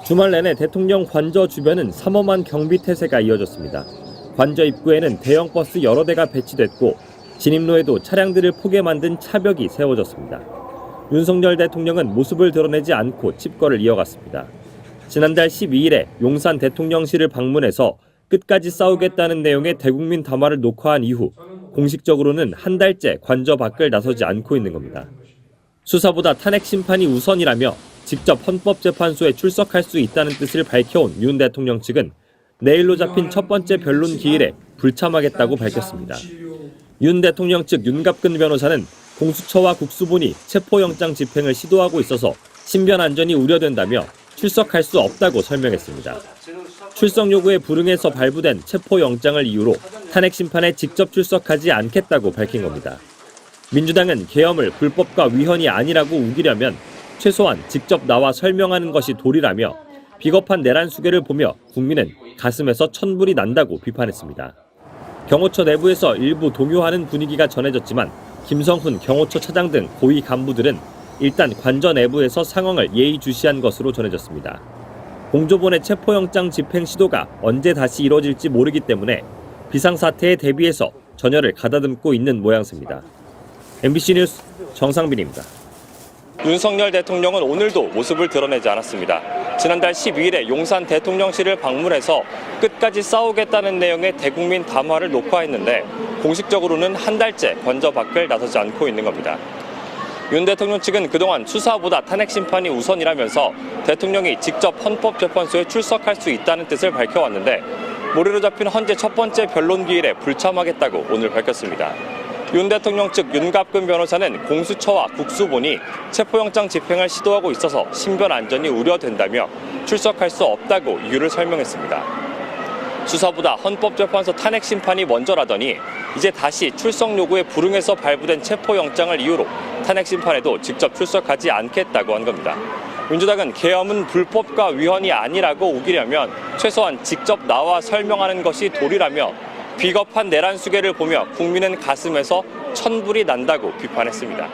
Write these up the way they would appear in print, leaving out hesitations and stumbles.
주말 내내 대통령 관저 주변은 삼엄한 경비 태세가 이어졌습니다. 관저 입구에는 대형 버스 여러 대가 배치됐고 진입로에도 차량들을 포개 만든 차벽이 세워졌습니다. 윤석열 대통령은 모습을 드러내지 않고 칩거를 이어갔습니다. 지난달 12일에 용산 대통령실을 방문해서 끝까지 싸우겠다는 내용의 대국민 담화를 녹화한 이후 공식적으로는 한 달째 관저 밖을 나서지 않고 있는 겁니다. 수사보다 탄핵 심판이 우선이라며 직접 헌법재판소에 출석할 수 있다는 뜻을 밝혀온 윤 대통령 측은 내일로 잡힌 첫 번째 변론 기일에 불참하겠다고 밝혔습니다. 윤 대통령 측 윤갑근 변호사는 공수처와 국수본이 체포영장 집행을 시도하고 있어서 신변 안전이 우려된다며 출석할 수 없다고 설명했습니다. 출석 요구에 불응해서 발부된 체포영장을 이유로 탄핵 심판에 직접 출석하지 않겠다고 밝힌 겁니다. 민주당은 계엄을 불법과 위헌이 아니라고 우기려면 최소한 직접 나와 설명하는 것이 도리라며 비겁한 내란 수계를 보며 국민은 가슴에서 천불이 난다고 비판했습니다. 경호처 내부에서 일부 동요하는 분위기가 전해졌지만 김성훈 경호처 차장 등 고위 간부들은 일단 관저 내부에서 상황을 예의주시한 것으로 전해졌습니다. 공조본의 체포영장 집행 시도가 언제 다시 이뤄질지 모르기 때문에 비상사태에 대비해서 전열을 가다듬고 있는 모양새입니다. MBC 뉴스 정상빈입니다. 윤석열 대통령은 오늘도 모습을 드러내지 않았습니다. 지난달 12일에 용산 대통령실을 방문해서 끝까지 싸우겠다는 내용의 대국민 담화를 녹화했는데 공식적으로는 한 달째 관저 밖을 나서지 않고 있는 겁니다. 윤 대통령 측은 그동안 수사보다 탄핵 심판이 우선이라면서 대통령이 직접 헌법재판소에 출석할 수 있다는 뜻을 밝혀왔는데 모레로 잡힌 헌재 첫 번째 변론 기일에 불참하겠다고 오늘 밝혔습니다. 윤 대통령 측 윤갑근 변호사는 공수처와 국수본이 체포영장 집행을 시도하고 있어서 신변 안전이 우려된다며 출석할 수 없다고 이유를 설명했습니다. 수사보다 헌법재판소 탄핵 심판이 먼저라더니 이제 다시 출석 요구에 불응해서 발부된 체포영장을 이유로 탄핵 심판에도 직접 출석하지 않겠다고 한 겁니다. 민주당은 계엄은 불법과 위헌이 아니라고 우기려면 최소한 직접 나와 설명하는 것이 도리라며 비겁한 내란 수계를 보며 국민은 가슴에서 천불이 난다고 비판했습니다.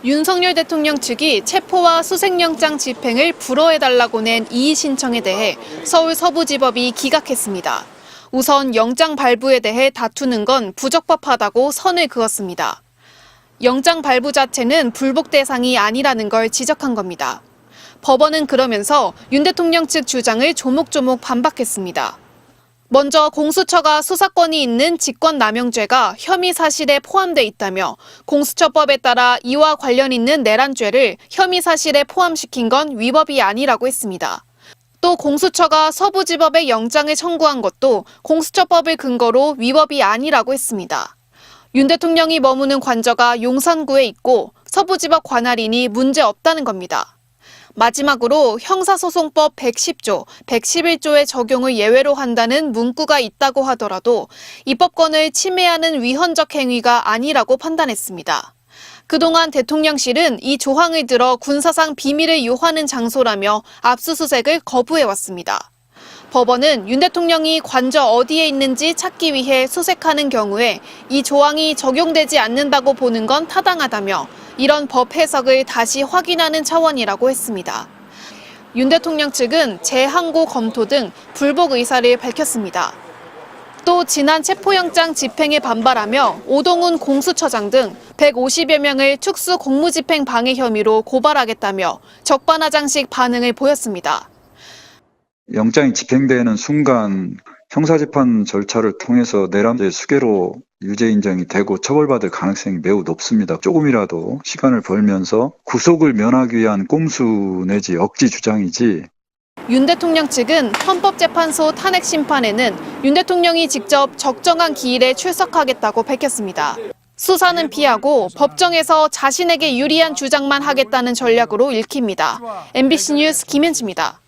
윤석열 대통령 측이 체포와 수색영장 집행을 불허해달라고 낸 이의 신청에 대해 서울 서부지법이 기각했습니다. 우선 영장 발부에 대해 다투는 건 부적법하다고 선을 그었습니다. 영장 발부 자체는 불복 대상이 아니라는 걸 지적한 겁니다. 법원은 그러면서 윤 대통령 측 주장을 조목조목 반박했습니다. 먼저 공수처가 수사권이 있는 직권남용죄가 혐의 사실에 포함돼 있다며 공수처법에 따라 이와 관련 있는 내란죄를 혐의 사실에 포함시킨 건 위법이 아니라고 했습니다. 또 공수처가 서부지법에 영장을 청구한 것도 공수처법을 근거로 위법이 아니라고 했습니다. 윤 대통령이 머무는 관저가 용산구에 있고 서부지법 관할이니 문제 없다는 겁니다. 마지막으로 형사소송법 110조, 111조의 적용을 예외로 한다는 문구가 있다고 하더라도 입법권을 침해하는 위헌적 행위가 아니라고 판단했습니다. 그동안 대통령실은 이 조항을 들어 군사상 비밀을 요하는 장소라며 압수수색을 거부해왔습니다. 법원은 윤 대통령이 관저 어디에 있는지 찾기 위해 수색하는 경우에 이 조항이 적용되지 않는다고 보는 건 타당하다며 이런 법 해석을 다시 확인하는 차원이라고 했습니다. 윤 대통령 측은 재항고 검토 등 불복 의사를 밝혔습니다. 또 지난 체포영장 집행에 반발하며 오동훈 공수처장 등 150여 명을 특수 공무집행 방해 혐의로 고발하겠다며 적반하장식 반응을 보였습니다. 영장이 집행되는 순간 형사재판 절차를 통해서 내란죄 수계로 유죄 인정이 되고 처벌받을 가능성이 매우 높습니다. 조금이라도 시간을 벌면서 구속을 면하기 위한 꼼수 내지 억지 주장이지. 윤 대통령 측은 헌법재판소 탄핵 심판에는 윤 대통령이 직접 적정한 기일에 출석하겠다고 밝혔습니다. 수사는 피하고 법정에서 자신에게 유리한 주장만 하겠다는 전략으로 읽힙니다. MBC 뉴스 김현지입니다.